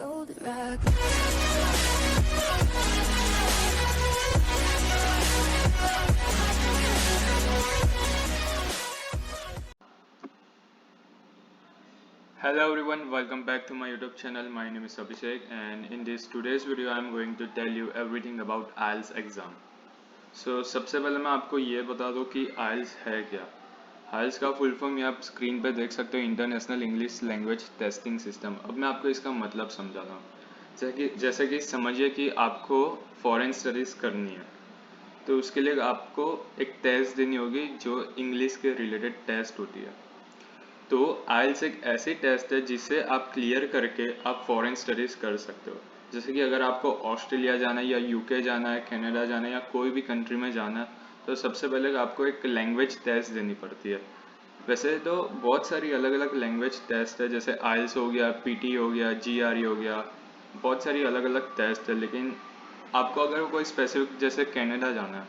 shoulder rock. Hello everyone, welcome back to my YouTube channel. My name is Abhishek and in this today's video I am going to tell you everything about IELTS exam. So सबसे पहले मैं आपको ये बता दूं कि IELTS है क्या। IELTS का फुल फॉर्म ये आप स्क्रीन पे देख सकते हो, international English language testing system. अब मैं आपको इसका मतलब समझाता हूँ। जैसे कि समझिए कि आपको फॉरेन स्टडीज करनी है, तो उसके लिए आपको एक टेस्ट देनी होगी जो इंग्लिश के रिलेटेड टेस्ट होती है। तो आइल्स एक ऐसी टेस्ट है जिससे आप क्लियर करके आप फॉरेन स्टडीज कर सकते हो। जैसे कि अगर आपको ऑस्ट्रेलिया जाना है या यूके जाना है, कनाडा जाना है या कोई भी कंट्री में जाना है, तो सबसे पहले आपको एक लैंग्वेज टेस्ट देनी पड़ती है। वैसे तो बहुत सारी अलग अलग लैंग्वेज टेस्ट है, जैसे आइल्स हो गया, पीटी हो गया, जीआरई हो गया, बहुत सारी अलग अलग टेस्ट है। लेकिन आपको अगर कोई स्पेसिफिक जैसे कनाडा जाना है,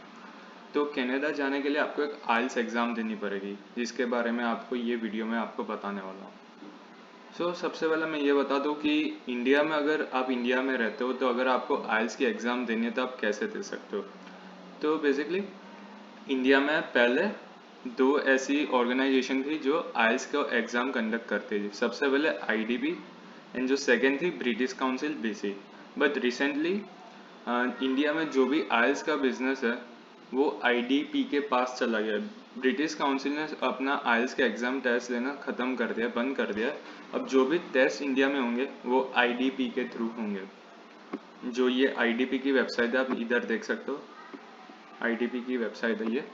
तो कनाडा जाने के लिए आपको एक आइल्स एग्ज़ाम देनी पड़ेगी, जिसके बारे में आपको ये वीडियो में आपको बताने वाला हूँ। सबसे पहले मैं ये बता दूँ कि इंडिया में अगर आप इंडिया में रहते हो, तो अगर आपको आइल्स की एग्ज़ाम देनी है तो आप कैसे दे सकते हो। तो बेसिकली इंडिया में पहले दो ऐसी ऑर्गेनाइजेशन थी जो आइल्स का एग्ज़ाम कंडक्ट करती थी। सबसे पहले आईडीबी एंड जो सेकेंड थी British council BC. But recently India में जो भी आइल्स का बिजनेस है वो आईडीपी के पास चला गया। ब्रिटिश काउंसिल ने अपना आइल्स का एग्ज़ाम टेस्ट लेना ख़त्म कर दिया, बंद कर दिया। अब जो भी टेस्ट इंडिया में होंगे वो आईडीपी के थ्रू होंगे। जो ये आईडीपी की वेबसाइट है, आप इधर देख सकते हो, आईडीपी की वेबसाइट है ये।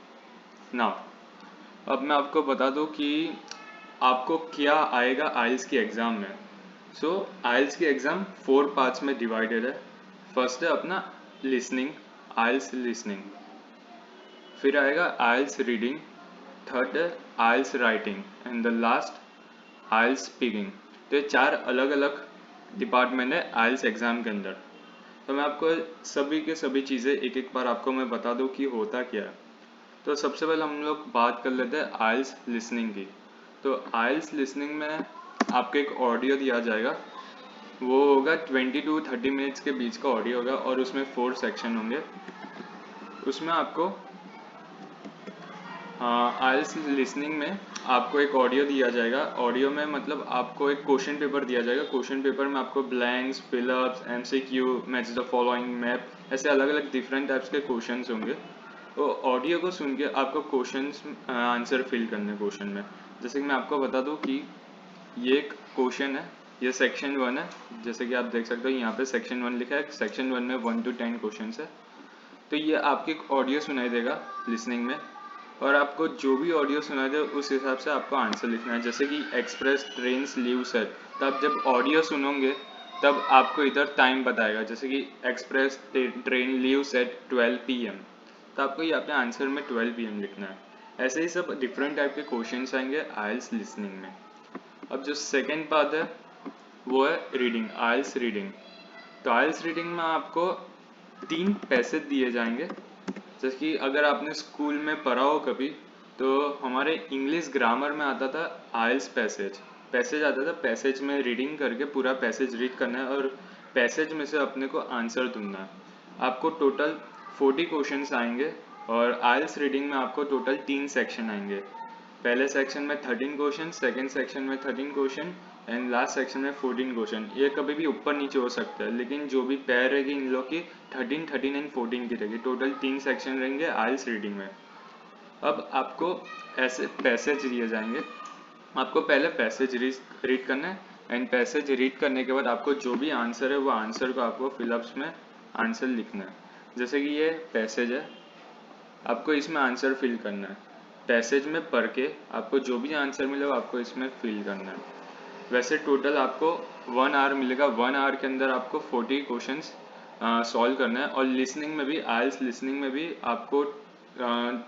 नाउ अब मैं आपको बता दूं कि आपको क्या आएगा आइल्स की एग्ज़ाम में। आइल्स की एग्ज़ाम 4 पार्ट्स में डिवाइडेड है। फर्स्ट है अपना लिसनिंग, आइल्स लिसनिंग। फिर आएगा आइल्स रीडिंग, थर्ड है IELTS writing and the last IELTS speaking. तो ये चार अलग अलग डिपार्टमेंट है आइल्स एग्ज़ाम के अंदर। तो मैं आपको सभी के सभी चीज़ें एक एक बार आपको मैं बता दूं कि होता क्या है। तो सबसे पहले हम लोग बात कर लेते हैं आइल्स लिसनिंग की। तो आइल्स लिसनिंग में आपको एक ऑडियो दिया जाएगा, वो होगा 20 to 30 मिनट्स के बीच का ऑडियो होगा और उसमें 4 सेक्शन होंगे। उसमें आपको आइल्स लिसनिंग में आपको एक ऑडियो दिया जाएगा। ऑडियो में मतलब आपको एक क्वेश्चन पेपर दिया जाएगा। क्वेश्चन पेपर में आपको blanks, fill-ups, MCQ, match the following, map, ऐसे अलग अलग डिफरेंट टाइप्स के क्वेश्चंस होंगे। तो ऑडियो को सुन के आपको क्वेश्चंस आंसर फिल करने क्वेश्चन में। जैसे कि मैं आपको बता दूं कि ये एक क्वेश्चन है, ये सेक्शन 1 है। जैसे कि आप देख सकते हो यहाँ पे सेक्शन 1 लिखा है। सेक्शन 1 में 1 to 10 क्वेश्चन है। तो ये आपकी ऑडियो सुनाई देगा लिसनिंग में, और आपको जो भी ऑडियो सुनाई दे उस हिसाब से आपको आंसर लिखना है। जैसे कि एक्सप्रेस ट्रेन लीव सेट, तब जब ऑडियो सुनोगे तब आपको इधर टाइम बताएगा। जैसे कि express train leave set 12 PM, तो आपको यहाँ पे आंसर में 12 PM लिखना है। ऐसे ही सब डिफरेंट टाइप के क्वेश्चंस आएंगे आइल्स लिसनिंग में। अब जो सेकेंड पार्ट है वो है रीडिंग, आइल्स रीडिंग। तो आइल्स रीडिंग में आपको 3 पैसेज दिए जाएंगे। जैसे कि अगर आपने स्कूल में पढ़ा हो कभी, तो हमारे इंग्लिश ग्रामर में आता था आइल्स पैसेज। पैसेज आता था, पैसेज में रीडिंग करके पूरा पैसेज रीड करना है और पैसेज में से अपने को आंसर ढूंढना है। आपको टोटल 40 क्वेश्चंस आएंगे और आइल्स रीडिंग में आपको टोटल 3 सेक्शन आएंगे। पहले सेक्शन में 13 क्वेश्चन, सेकेंड सेक्शन में 13 क्वेश्चन एंड लास्ट सेक्शन में 14 क्वेश्चन। ये कभी भी ऊपर नीचे हो सकता है, लेकिन जो भी पैर रहेगी इन लोग की 13, 13 एंड 14 की रहेगी। टोटल 3 सेक्शन रहेंगे आइल्स रीडिंग में। अब आपको ऐसे पैसेज दिए जाएंगे, आपको पहले पैसेज रीड करना है एंड पैसेज रीड करने के बाद आपको जो भी आंसर है वो आंसर को आपको फिलअप्स में आंसर लिखना है। जैसे कि ये पैसेज है, आपको इसमें आंसर फिल करना है। पैसेज में पढ़ के आपको जो भी आंसर मिले वो आपको इसमें फिल करना है। वैसे टोटल आपको 1 आवर मिलेगा। 1 आवर के अंदर आपको 40 क्वेश्चंस सॉल्व करना है। और लिसनिंग में भी, आइल्स लिसनिंग में भी आपको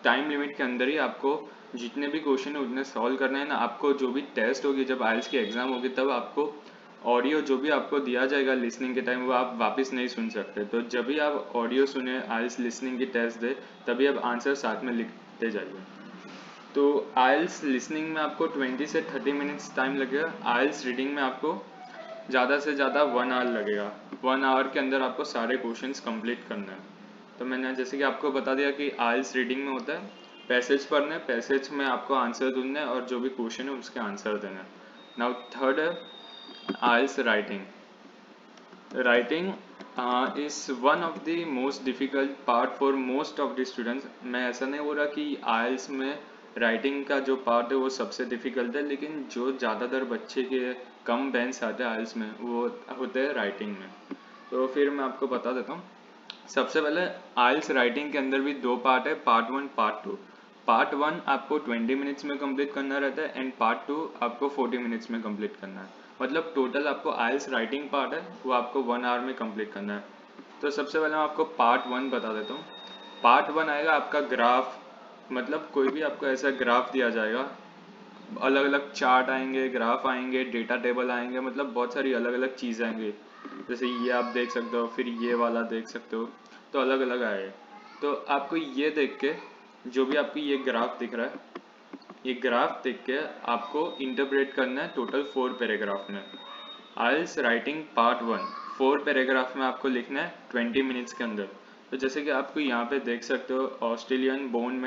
टाइम लिमिट के अंदर ही आपको जितने भी क्वेश्चन है उतने सॉल्व करना है ना। आपको जो भी टेस्ट होगी, जब आइल्स की एग्जाम होगी, तब आपको ऑडियो जो भी आपको दिया जाएगा लिसनिंग के टाइम वो आप वापस नहीं सुन सकते। तो जब भी आप ऑडियो सुने, आइल्स लिसनिंग की टेस्ट दे, तभी आप आंसर साथ में लिखते जाइए। तो आइल्स लिसनिंग में आपको 20 से 30 मिनट्स टाइम लगेगा। आइल्स रीडिंग में आपको ज़्यादा से ज़्यादा 1 आवर लगेगा। 1 आवर के अंदर आपको सारे क्वेश्चंस कंप्लीट करना है। तो मैंने जैसे कि आपको बता दिया कि आइल्स रीडिंग में होता है पैसेज पढ़ना है, पैसेज में आपको आंसर ढूंढना है और जो भी क्वेश्चन है उसके आंसर देना है। नाउ थर्ड है IELTS writing. Writing is one of the most difficult part for most of the students। मैं ऐसा नहीं बोल रहा कि IELTS में राइटिंग का जो पार्ट है वो सबसे डिफिकल्ट है, लेकिन जो ज़्यादातर बच्चे के कम बैंक्स आते हैं IELTS में वो होते हैं राइटिंग में। तो फिर मैं आपको बता देता हूँ। सबसे पहले IELTS राइटिंग के अंदर भी 2 पार्ट है, पार्ट 1 पार्ट 2। पार्ट 1 आपको 20 मिनट्स में कंप्लीट करना रहता है एंड पार्ट 2 आपको 40 मिनट्स में कंप्लीट करना है। मतलब टोटल आपको IELTS राइटिंग पार्ट है वो आपको 1 आवर में कंप्लीट करना है। तो सबसे पहले मैं आपको पार्ट 1 बता देता हूँ। पार्ट 1 आएगा आपका ग्राफ, मतलब कोई भी आपको ऐसा ग्राफ दिया जाएगा, अलग अलग चार्ट आएंगे, ग्राफ आएंगे, डेटा टेबल आएंगे, मतलब बहुत सारी अलग अलग चीज़ आएंगी। जैसे ये आप देख सकते हो, फिर ये वाला देख सकते हो, तो अलग अलग आए। तो आपको ये देख के, जो भी आपको ये ग्राफ दिख रहा है, ये ग्राफ देख के आपको इंटरप्रेट करना है टोटल 4 पैराग्राफ में। आइल्स राइटिंग पार्ट 1 4 पैराग्राफ में आपको लिखना है 20 मिनट्स के अंदर। तो जैसे कि आपको यहाँ पे देख सकते हो, Australian bone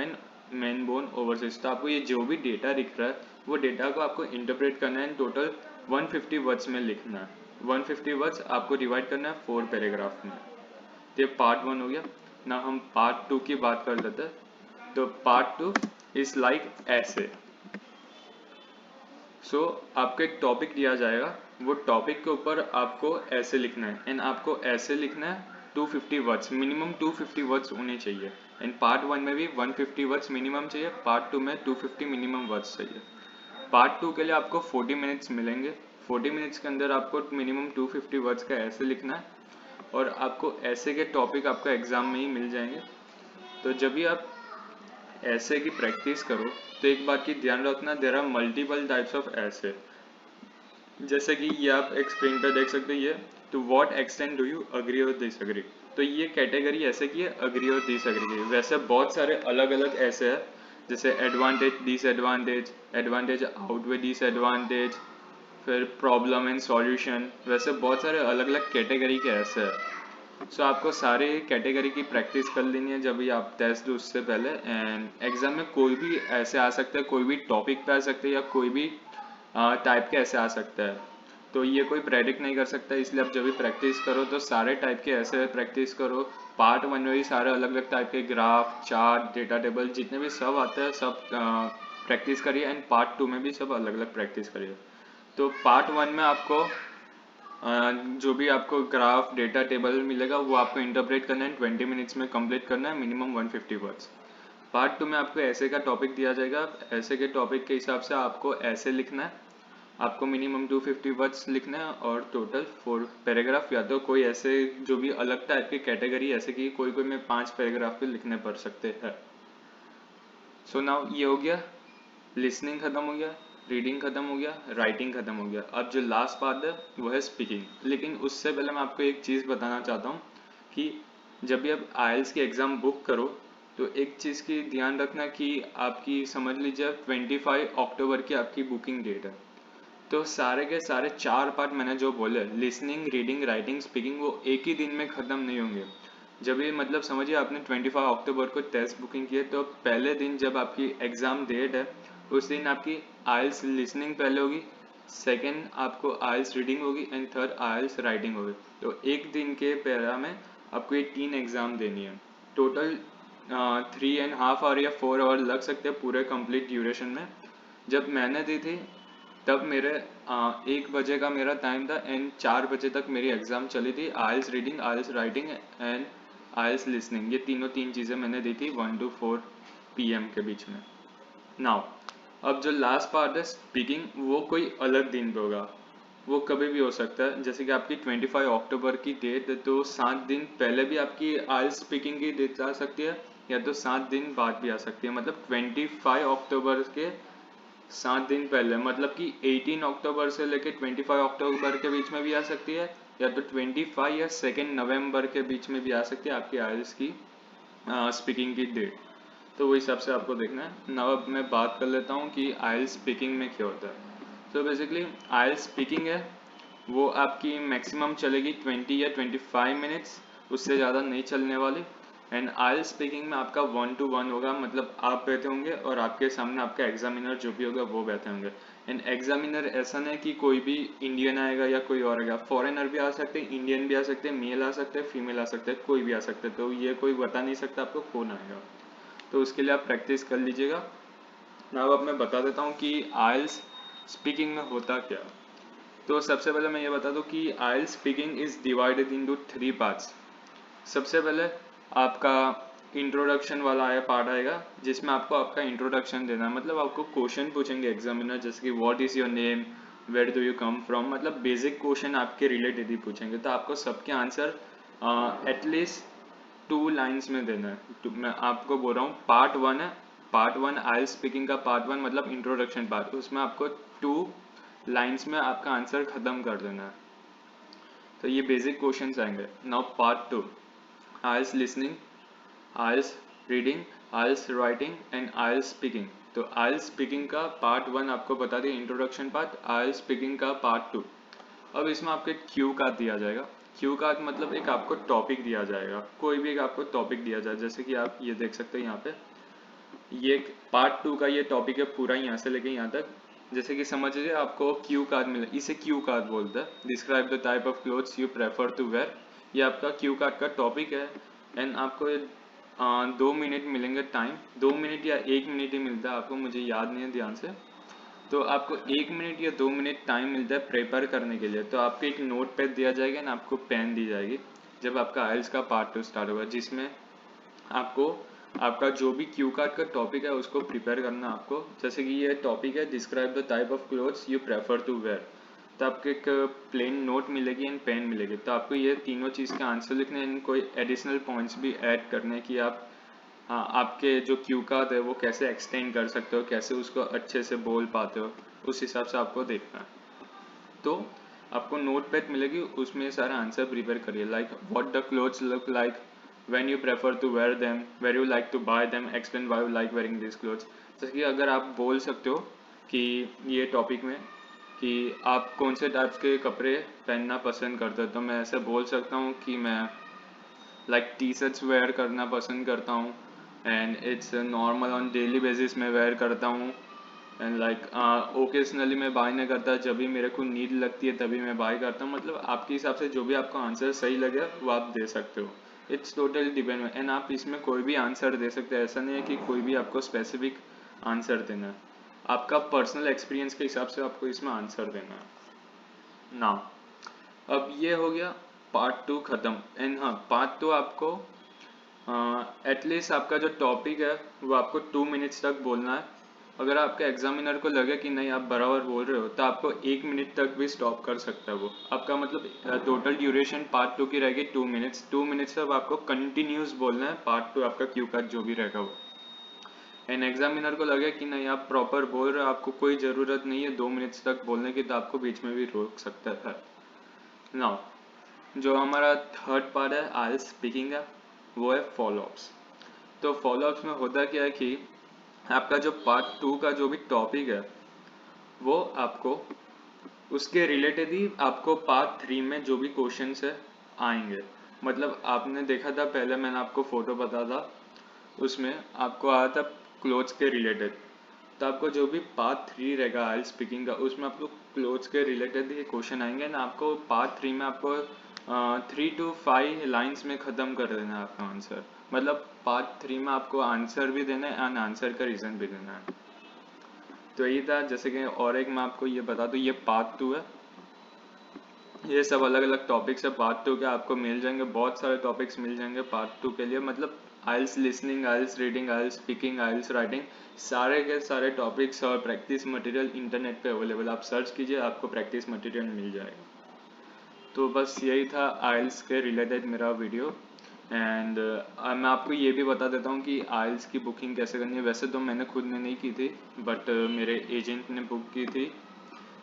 man bone overseas. तो आपको ये जो भी डेटा दिख रहा है वो डेटा को आपको इंटरप्रेट करना है, टोटल 150 वर्ड्स में लिखना है। 150 वर्ड्स आपको डिवाइड करना है 4 पैराग्राफ में। तो ये पार्ट 1 हो गया ना। हम पार्ट 2 की बात कर लेते हैं। तो पार्ट 2 इज लाइक ऐसे। सो आपको एक टॉपिक दिया जाएगा, वो टॉपिक के ऊपर आपको ऐसे लिखना है एंड आपको ऐसे लिखना है 250 वर्ड्स, मिनिमम 250 वर्ड्स होने चाहिए। एंड पार्ट 1 में भी 150 वर्ड्स मिनिमम चाहिए, पार्ट 2 में 250 मिनिमम वर्ड्स चाहिए। पार्ट 2 के लिए आपको 40 मिनट्स मिलेंगे। 40 मिनट्स के अंदर आपको मिनिमम 250 वर्ड्स का ऐसे लिखना है और आपको ऐसे के टॉपिक आपको एग्जाम में ही मिल जाएंगे। तो जब भी आप ऐसे की प्रैक्टिस करो तो एक बात की ध्यान रखना, there are multiple types of ऐसे। जैसे कि ये आप एक स्क्रीन पे देख सकते हो, ये to what extent do you agree और डिसएग्री। तो ये कैटेगरी ऐसे की है अग्री और डिसएग्री की। वैसे बहुत सारे अलग अलग ऐसे हैं, जैसे advantage disadvantage, advantage outweigh disadvantage, फिर प्रॉब्लम एंड सॉल्यूशन। वैसे बहुत सारे अलग अलग कैटेगरी के ऐसे हैं। सो आपको सारे कैटेगरी की प्रैक्टिस कर लेनी है जब भी आप टेस्ट दो उससे पहले। एंड एग्जाम में कोई भी ऐसे आ सकता है, कोई भी टॉपिक पे आ सकते हैं या कोई भी टाइप के ऐसे आ सकता है। तो ये कोई प्रेडिक्ट नहीं कर सकता, इसलिए आप जब भी प्रैक्टिस करो तो सारे टाइप के ऐसे प्रैक्टिस करो। पार्ट 1 में भी सारे अलग अलग टाइप के ग्राफ, चार्ट, डेटा टेबल जितने भी सब आते हैं सब प्रैक्टिस करिए एंड पार्ट 2 में भी सब अलग अलग प्रैक्टिस करिए। तो पार्ट 1 में आपको जो भी आपको ग्राफ, डेटा टेबल मिलेगा वो आपको इंटरप्रेट करना है, 20 मिनट्स में कंप्लीट करना है, मिनिमम 150 वर्ड्स। पार्ट 2 में आपको ऐसे का टॉपिक दिया जाएगा, ऐसे के टॉपिक के हिसाब से आपको ऐसे लिखना है। आपको मिनिमम 250 वर्ड्स लिखना है और टोटल 4 पैराग्राफ, या तो कोई ऐसे जो भी अलग टाइप की कैटेगरी ऐसे की कोई कोई में 5 पैराग्राफ भी लिखने पड़ सकते हैं। सो नाउ ये हो गया, लिसनिंग खत्म हो गया, रीडिंग खत्म हो गया, राइटिंग खत्म हो गया। अब जो लास्ट पार्ट है वो है स्पीकिंग। लेकिन उससे पहले मैं आपको एक चीज़ बताना चाहता हूँ कि जब भी आप आइल्स की एग्ज़ाम बुक करो तो एक चीज़ की ध्यान रखना कि आपकी समझ लीजिए 25 अक्टूबर की आपकी बुकिंग डेट है। तो सारे के सारे 4 पार्ट मैंने जो बोले, लिसनिंग, रीडिंग, राइटिंग, स्पीकिंग, वो एक ही दिन में ख़त्म नहीं होंगे। जब ये मतलब समझिए आपने 25 अक्टूबर को टेस्ट बुकिंग की है तो पहले दिन जब आपकी एग्ज़ाम डेट है उस दिन आपकी आइल्स लिसनिंग पहले होगी, सेकंड आपको आइल्स रीडिंग होगी एंड थर्ड आइल्स राइटिंग होगी। तो एक दिन के पैरा में आपको ये 3 एग्ज़ाम देनी है। टोटल 3.5 आवर या 4 आवर लग सकते हैं पूरे कंप्लीट ड्यूरेशन में। जब मैंने दी थी तब मेरे 1 बजे का मेरा टाइम था एंड 4 बजे तक मेरी एग्ज़ाम चली थी। IELTS reading, IELTS writing and IELTS listening, ये तीन चीज़ें मैंने दी थी 1 to 4 PM के बीच में। नाउ अब जो लास्ट पार्ट है स्पीकिंग, वो कोई अलग दिन पे होगा, वो कभी भी हो सकता है। जैसे कि आपकी 25 अक्टूबर की डेट है तो 7 दिन पहले भी आपकी आइल्स स्पीकिंग की डेट आ सकती है या तो 7 दिन बाद भी आ सकती है। मतलब 25 अक्टूबर के 7 दिन पहले, मतलब कि 18 अक्टूबर से लेके 25 अक्टूबर के बीच में भी आ सकती है या तो 25 या 2 नवंबर के बीच में भी आ सकती है आपकी आइल्स की स्पीकिंग की डेट। तो वो हिसाब से आपको देखना है। नाउ अब मैं बात कर लेता हूँ कि आइल्स स्पीकिंग में क्या होता है। तो बेसिकली आइल्स स्पीकिंग है वो आपकी मैक्सिमम चलेगी 20 या 25 मिनट्स, उससे ज़्यादा नहीं चलने वाली। एंड आइल्स स्पीकिंग में आपका 1 to 1 होगा, मतलब आप बैठे होंगे और आपके सामने आपका एग्जामिनर जो भी होगा वो बैठे होंगे। एंड एग्जामिनर ऐसा नहीं कि कोई भी इंडियन आएगा या कोई और आएगा, फॉरेनर भी आ सकते हैं, इंडियन भी आ सकते हैं, मेल आ सकते हैं, फीमेल आ सकते हैं, कोई भी आ सकते हैं, तो ये कोई बता नहीं सकता आपको कौन आएगा। तो उसके लिए आप प्रैक्टिस कर लीजिएगा। नाउ अब मैं बता देता हूँ कि आइल्स स्पीकिंग में होता क्या। तो सबसे पहले मैं ये बता दूं कि IELTS speaking is divided into 3 parts. सबसे पहले आपका इंट्रोडक्शन वाला आया पार्ट आएगा, जिसमें आपको आपका इंट्रोडक्शन देना है, मतलब आपको क्वेश्चन पूछेंगे एग्जामिनर, जैसे कि what is your name, where do you come from, मतलब बेसिक क्वेश्चन आपके रिलेटेड ही पूछेंगे। तो आपको सबके आंसर एटलीस्ट 2 लाइन्स में देना है। तो मैं आपको बोल रहा हूँ पार्ट 1 है, पार्ट 1 आइल्स स्पीकिंग का पार्ट 1 मतलब इंट्रोडक्शन पार्ट, उसमें आपको 2 लाइन्स में आपका आंसर खत्म कर देना है। तो ये बेसिक क्वेश्चंस आएंगे। Now part 2 IELTS listening, IELTS reading, IELTS writing and IELTS speaking. तो आइल्स स्पीकिंग का पार्ट 1 आपको बता दिया इंट्रोडक्शन पार्ट, आइल्स स्पीकिंग का पार्ट 2। अब इसमें आपको एक क्यू कार्ड दिया जाएगा। क्यू कार्ड मतलब एक आपको टॉपिक दिया जाएगा, कोई भी एक आपको टॉपिक दिया जाए, जैसे कि आप ये देख सकते हैं यहाँ पे, ये पार्ट 2 का ये टॉपिक है पूरा, यहाँ से लेके यहाँ तक। जैसे कि समझ लीजिए आपको क्यू कार्ड मिले, इसे क्यू कार्ड बोलते हैं। Describe the type of clothes you prefer to wear, ये आपका क्यू कार्ड का टॉपिक है। एंड आपको 2 मिनट मिलेंगे टाइम, 2 मिनट या 1 मिनट ही मिलता है आपको, मुझे याद नहीं है ध्यान से। तो आपको 1 मिनट या 2 मिनट टाइम मिलता है प्रिपेयर करने के लिए। तो आपको एक नोट पैड दिया जाएगा ना, आपको पेन दी जाएगी जब आपका आइल्स का पार्ट 2 स्टार्ट होगा, जिसमें आपको आपका जो भी क्यू कार्ड का टॉपिक है उसको प्रिपेयर करना है आपको। जैसे कि ये टॉपिक है describe the type of clothes you prefer to wear, तो आपको एक प्लेन नोट मिलेगी एंड पेन मिलेगी। तो आपको ये तीनों चीज़ का आंसर लिखने हैं, कोई एडिशनल पॉइंट्स भी ऐड करने कि आप, हाँ, आपके जो क्यू कार्ड है वो कैसे एक्सटेंड कर सकते हो, कैसे उसको अच्छे से बोल पाते हो, उस हिसाब से आपको देखना है। तो आपको नोट पैड मिलेगी, उसमें सारा आंसर प्रिपेयर करिए, like what the clothes look like, when you prefer to wear them, where you like to buy them, explain why you like wearing this clothes. जैसे कि अगर आप बोल सकते हो कि ये टॉपिक में कि आप कौन से टाइप्स के कपड़े पहनना पसंद करते हो, तो मैं ऐसे बोल सकता हूँ कि मैं लाइक टी शर्ट्स वेयर करना पसंद करता हूँ, and it's normal on daily basis में वेयर करता हूँ, एंड लाइक ओकेजनली मैं बाय नहीं करता, जब भी मेरे को नीड लगती है तभी मैं बाय करता हूँ। मतलब आपके हिसाब से जो भी आपको आंसर सही लगे वो आप दे सकते हो, इट्स टोटली डिपेंड। एंड आप इसमें कोई भी आंसर दे सकते हैं, ऐसा नहीं है कि कोई भी आपको स्पेसिफिक आंसर देना है, आपका पर्सनल एक्सपीरियंस के हिसाब से आपको इसमें आंसर देना है ना। अब ये हो गया पार्ट 2 खत्म। एंड हाँ, पार्ट 2 आपको एटलीस्ट आपका जो टॉपिक है वो आपको 2 मिनट्स तक बोलना है। अगर आपके एग्जामिनर को लगे कि नहीं आप बराबर बोल रहे हो, तो आपको 1 मिनट तक भी स्टॉप कर सकता है वो। आपका मतलब टोटल ड्यूरेशन पार्ट 2 की रहेगी 2 मिनट्स, 2 मिनट्स तक आपको कंटिन्यूस बोलना है पार्ट 2 आपका क्यू का जो भी रहेगा वो। एंड एग्जामिनर को लगे कि नहीं आप प्रॉपर बोल रहे हो, आपको कोई ज़रूरत नहीं है 2 मिनट्स तक बोलने की, तो आपको बीच में भी रोक सकता है। नाउ जो हमारा थर्ड पार्ट है आइल्स स्पीकिंग का, वो है फॉलोअप्स। तो फॉलोअप्स में होता क्या है कि आपका जो पार्ट 2 का जो भी टॉपिक है वो आपको उसके रिलेटेड ही आपको पार्ट 3 में जो भी क्वेश्चंस है आएंगे। मतलब आपने देखा था पहले मैंने आपको फोटो बताया था, उसमें आपको आया था क्लोथ्स के रिलेटेड। तो आपको जो भी पार्ट 3 रहेगा आइल्स स्पीकिंग का, उसमें आपको क्लोथ्स के रिलेटेड ही क्वेश्चन आएंगे ना। आपको पार्ट 3 में आपको 3 to 5 लाइन्स में ख़त्म कर देना है आपका आंसर। मतलब पार्ट 3 में आपको आंसर भी देना है एंड आंसर का रीज़न भी देना है। तो यही था। जैसे कि और एक मैं आपको ये बता दूँ, ये पार्ट 2 है, ये सब अलग अलग टॉपिक्स है पार्ट 2 के, आपको मिल जाएंगे, बहुत सारे टॉपिक्स मिल जाएंगे पार्ट 2 के लिए। मतलब आइल्स लिसनिंग, आइल्स रीडिंग, आइल्स स्पीकिंग, आइल्स राइटिंग, सारे के सारे टॉपिक्स और प्रैक्टिस मटेरियल इंटरनेट पे अवेलेबल, आप सर्च कीजिए आपको प्रैक्टिस मटेरियल मिल जाएगा। तो बस यही था आइल्स के रिलेटेड मेरा वीडियो। एंड मैं आपको ये भी बता देता हूँ कि आइल्स की बुकिंग कैसे करनी है। वैसे तो मैंने खुद ने नहीं की थी, बट मेरे एजेंट ने बुक की थी,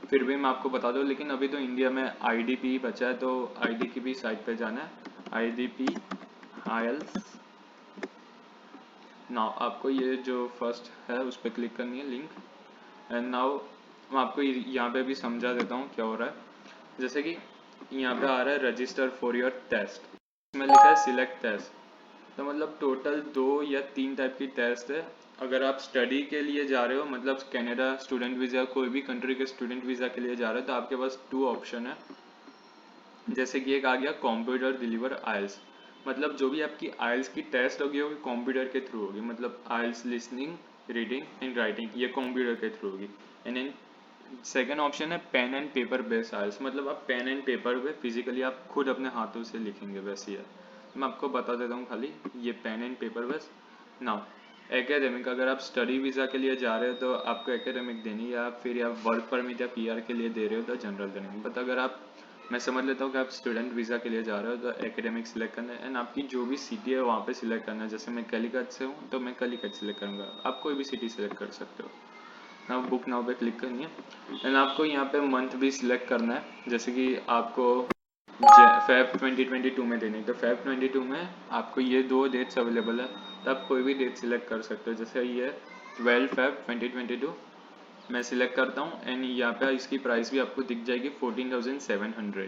फिर भी मैं आपको बता दूं। लेकिन अभी तो इंडिया में आईडीपी ही बचा है, तो आईडी की भी साइट पे जाना है, आईडीपी आइल्स। नाउ आपको ये जो फर्स्ट है उस पर क्लिक करनी है लिंक। एंड नाउ मैं आपको यहाँ पे भी समझा देता हूँ क्या हो रहा है। जैसे कि यहाँ पे आ रहा है रजिस्टर फॉर योर टेस्ट, इसमें लिखा है सिलेक्ट टेस्ट। तो मतलब टोटल 2 या 3 टाइप की टेस्ट है। अगर आप स्टडी के लिए जा रहे हो, मतलब कनाडा स्टूडेंट वीज़ा, कोई भी कंट्री के स्टूडेंट वीज़ा के लिए जा रहे हो, तो आपके पास 2 ऑप्शन है। जैसे कि एक आ गया कंप्यूटर डिलीवर आइल्स, मतलब जो भी आपकी आइल्स की टेस्ट होगी वो कंप्यूटर के थ्रू होगी, मतलब आइल्स लिसनिंग, रीडिंग एंड राइटिंग ये कंप्यूटर के थ्रू होगी। एंड देन सेकेंड ऑप्शन है पेन एंड पेपर बेस्ड आइल्स, मतलब आप पेन एंड पेपर पे फिजिकली आप खुद अपने हाथों से लिखेंगे, वैसी है। मैं आपको बता देता हूँ खाली, ये pen and paper based. Now academic, अगर आप स्टडी वीज़ा के लिए जा रहे हो तो आपको एकेडमिक देनी, या फिर आप वर्क परमिट या पीआर के लिए दे रहे हो तो जनरल देनी। बट अगर आप, मैं समझ लेता हूँ कि आप स्टूडेंट वीज़ा के लिए जा रहे हो तो एकेडमिक सिलेक्ट करना है, एंड आपकी जो भी सिटी है वहाँ पे सिलेक्ट करना है। जैसे मैं कलीकट से हूँ तो मैं कलीकट सिलेक्ट करूँगा, आप कोई भी सिटी सिलेक्ट कर सकते हो। नाउ बुक नाउ पे क्लिक करनी है, एंड आपको यहाँ पे मंथ भी सिलेक्ट करना है। जैसे कि आपको फेब 2022 में देनी है, तो फेब 22 में आपको ये 2 डेट्स अवेलेबल है, तो आप कोई भी डेट सिलेक्ट कर सकते हो। जैसे ये 12 फेब 2022 मैं सिलेक्ट करता हूँ, एंड यहाँ पे इसकी प्राइस भी आपको दिख जाएगी 14,700।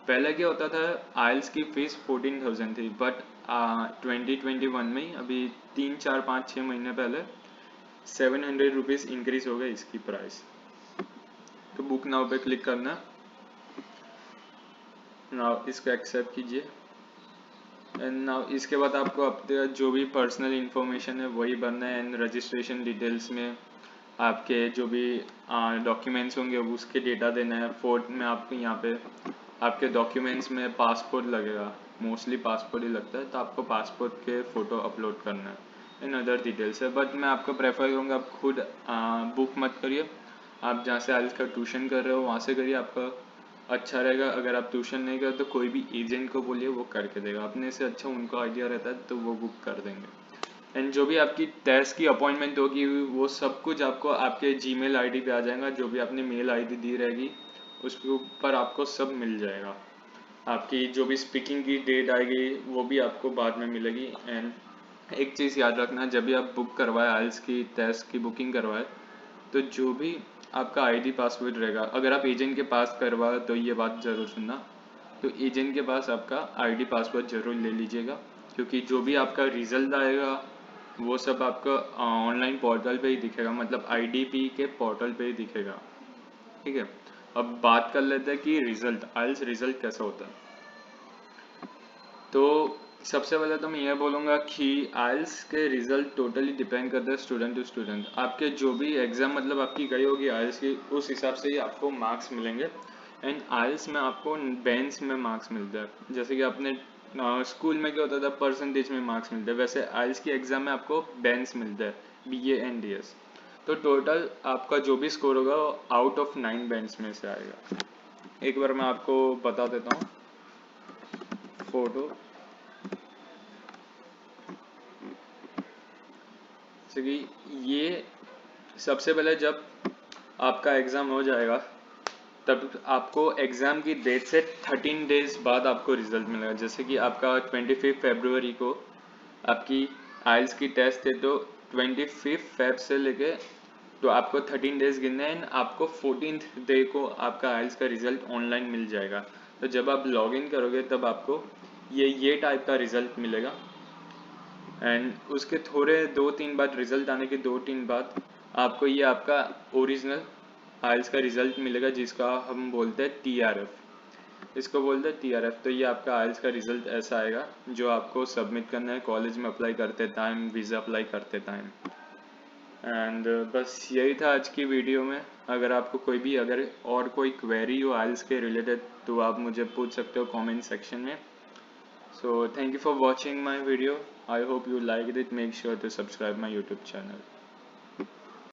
पहले क्या होता था, आइल्स की फीस 14,000 थी, बट 2021 में अभी 3 4 5 6 महीने पहले 700 रुपीज़ इंक्रीज हो गई इसकी प्राइस। तो बुक नाउ पे क्लिक करना, नाउ इसको एक्सेप्ट कीजिए, एंड नाउ इसके बाद आपको अपने जो भी पर्सनल इन्फॉर्मेशन है वही भरना है, एंड रजिस्ट्रेशन डिटेल्स में आपके जो भी डॉक्यूमेंट्स होंगे उसके डेटा देना है। फोर्थ में आपको यहाँ पे आपके डॉक्यूमेंट्स में पासपोर्ट लगेगा, मोस्टली पासपोर्ट ही लगता है, तो आपको पासपोर्ट के फ़ोटो अपलोड करना है, इन अदर डिटेल्स है। बट मैं आपको प्रेफर करूँगा आप खुद बुक मत करिए, आप जहाँ से आइल्स का ट्यूशन कर रहे हो वहाँ से करिए, आपका अच्छा रहेगा। अगर आप ट्यूशन नहीं करते तो कोई भी एजेंट को बोलिए वो करके देगा, अपने से अच्छा उनको आइडिया रहता है तो वो बुक कर देंगे। एंड जो भी आपकी टेस्ट की अपॉइंटमेंट होगी वो सब कुछ आपको आपके जीमेल आईडी पे आ जाएगा, जो भी आपने मेल आईडी दी रहेगी उसके ऊपर आपको सब मिल जाएगा। आपकी जो भी स्पीकिंग की डेट आएगी वो भी आपको बाद में मिलेगी। एंड एक चीज़ याद रखना, जब भी आप बुक करवाए आइल्स की टेस्ट की बुकिंग करवाए, तो जो भी आपका आईडी पासवर्ड रहेगा, अगर आप एजेंट के पास करवाए तो ये बात ज़रूर सुनना, तो एजेंट के पास आपका आईडी पासवर्ड ज़रूर ले लीजिएगा, क्योंकि जो भी आपका रिजल्ट आएगा वो सब आपका ऑनलाइन पोर्टल पे ही दिखेगा, मतलब आईडीपी के पोर्टल पे ही दिखेगा। ठीक है, अब बात कर लेते हैं कि रिजल्ट, आइल्स रिजल्ट कैसा होता है। तो सबसे पहले तो मैं ये बोलूँगा कि आइल्स के रिजल्ट टोटली डिपेंड करते हैं स्टूडेंट टू स्टूडेंट। आपके जो भी एग्ज़ाम मतलब आपकी गई होगी आइल्स की, उस हिसाब से ही आपको मार्क्स मिलेंगे। एंड आइल्स में आपको बैंड्स में मार्क्स मिलते हैं, जैसे कि आपने स्कूल में क्या होता था परसेंटेज में मार्क्स मिलते हैं, वैसे आइल्स की एग्ज़ाम में आपको बैंड्स मिलते हैं, BA and DS। तो टोटल आपका जो भी स्कोर होगा वो आउट ऑफ 9 बैंड्स में से आएगा। एक बार मैं आपको बता देता हूँ फोटो, जैसे कि ये सबसे पहले जब आपका एग्ज़ाम हो जाएगा तब आपको एग्ज़ाम की डेट से 13 डेज बाद आपको रिजल्ट मिलेगा। जैसे कि आपका 25 फरवरी को आपकी आइल्स की टेस्ट है, तो 25 फेब से लेके तो आपको 13 डेज गिनने हैं, आपको 14th डे को आपका आइल्स का रिजल्ट ऑनलाइन मिल जाएगा। तो जब आप लॉग इन करोगे तब आपको ये टाइप का रिजल्ट मिलेगा। एंड उसके थोड़े 2-3 बाद रिजल्ट आने के 2-3 बाद आपको ये आपका ओरिजिनल आइल्स का रिजल्ट मिलेगा, जिसका हम बोलते हैं TRF, इसको बोलते हैं TRF। तो ये आपका आइल्स का रिजल्ट ऐसा आएगा जो आपको सबमिट करना है कॉलेज में अप्लाई करते टाइम, वीज़ा अप्लाई करते टाइम। एंड बस यही था आज की वीडियो में। अगर आपको कोई भी अगर और कोई क्वेरी हो आइल्स के रिलेटेड तो आप मुझे पूछ सकते हो कमेंट सेक्शन में। So thank you for watching my video. I hope you liked it. Make sure to subscribe my YouTube channel.